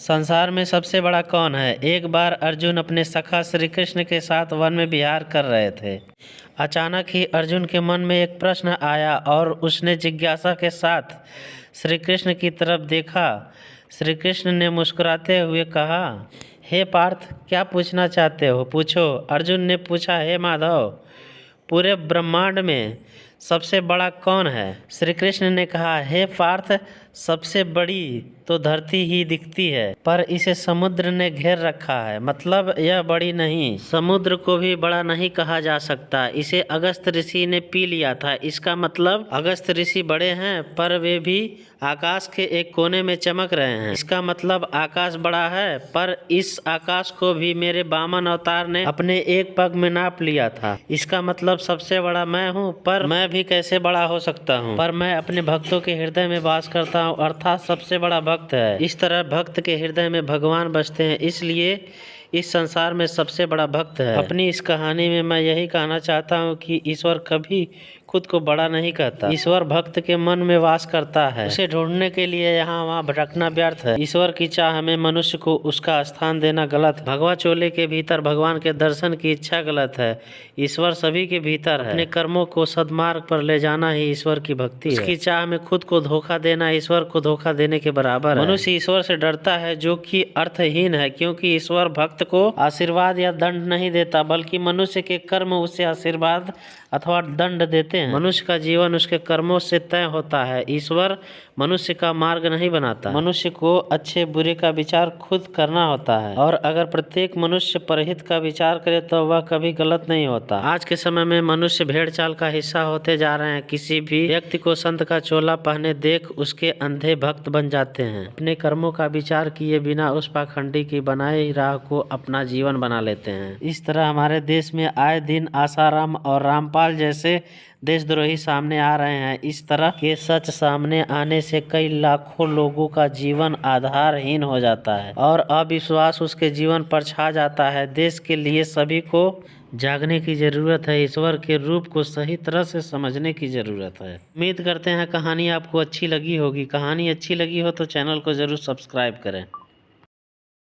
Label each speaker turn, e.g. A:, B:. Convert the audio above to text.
A: संसार में सबसे बड़ा कौन है? एक बार अर्जुन अपने सखा श्री कृष्ण के साथ वन में विहार कर रहे थे। अचानक ही अर्जुन के मन में एक प्रश्न आया और उसने जिज्ञासा के साथ श्री कृष्ण की तरफ देखा। श्री कृष्ण ने मुस्कुराते हुए कहा, हे पार्थ, क्या पूछना चाहते हो? पूछो। अर्जुन ने पूछा, हे माधव, पूरे ब्रह्मांड में सबसे बड़ा कौन है? श्री कृष्ण ने कहा, हे पार्थ, सबसे बड़ी तो धरती ही दिखती है, पर इसे समुद्र ने घेर रखा है। मतलब यह बड़ी नहीं, समुद्र को भी बड़ा नहीं कहा जा सकता। इसे अगस्त ऋषि ने पी लिया था। इसका मतलब अगस्त ऋषि बड़े हैं, पर वे भी आकाश के एक कोने में चमक रहे हैं। इसका मतलब आकाश बड़ा है, पर इस आकाश को भी मेरे वामन अवतार ने अपने एक पग में नाप लिया था। इसका मतलब सबसे बड़ा मैं हूँ, पर मैं भी कैसे बड़ा हो सकता हूँ? पर मैं अपने भक्तों के हृदय में वास करता हूँ, अर्थात सबसे बड़ा भक्त है। इस तरह भक्त के हृदय में भगवान बसते हैं, इसलिए इस संसार में सबसे बड़ा भक्त है। अपनी इस कहानी में मैं यही कहना चाहता हूँ कि ईश्वर कभी खुद को बड़ा नहीं कहता। ईश्वर भक्त के मन में वास करता है। उसे ढूंढने के लिए यहाँ वहाँ भटकना व्यर्थ है। ईश्वर की चाह में मनुष्य को उसका स्थान देना गलत है। भगवा चोले के भीतर भगवान के दर्शन की इच्छा गलत है। ईश्वर सभी के भीतर है। अपने कर्मों को सद्मार्ग पर ले जाना ही ईश्वर की भक्ति है। उसकी चाह में खुद को धोखा देना ईश्वर को धोखा देने के बराबर है। मनुष्य ईश्वर से डरता है, जो कि अर्थहीन है, क्योंकि ईश्वर भक्त को आशीर्वाद या दंड नहीं देता, बल्कि मनुष्य के कर्म उसे आशीर्वाद अथवा दंड देते हैं। मनुष्य का जीवन उसके कर्मों से तय होता है। ईश्वर मनुष्य का मार्ग नहीं बनाता। मनुष्य को अच्छे बुरे का विचार खुद करना होता है, और अगर प्रत्येक मनुष्य परहित का विचार करे तो वह कभी गलत नहीं होता। आज के समय में मनुष्य भेड़ चाल का हिस्सा होते जा रहे हैं। किसी भी व्यक्ति को संत का चोला पहने देख उसके अंधे भक्त बन जाते हैं। अपने कर्मों का विचार किए बिना उस पाखंडी की बनाई राह को अपना जीवन बना लेते हैं। इस तरह हमारे देश में आए दिन आसाराम और रामपाल जैसे देशद्रोही सामने आ रहे हैं। इस तरह के सच सामने आने से कई लाखों लोगों का जीवन आधारहीन हो जाता है और अविश्वास उसके जीवन पर छा जाता है। देश के लिए सभी को जागने की जरूरत है। ईश्वर के रूप को सही तरह से समझने की जरूरत है। उम्मीद करते हैं कहानी आपको अच्छी लगी होगी। कहानी अच्छी लगी हो तो चैनल को जरूर सब्सक्राइब करें।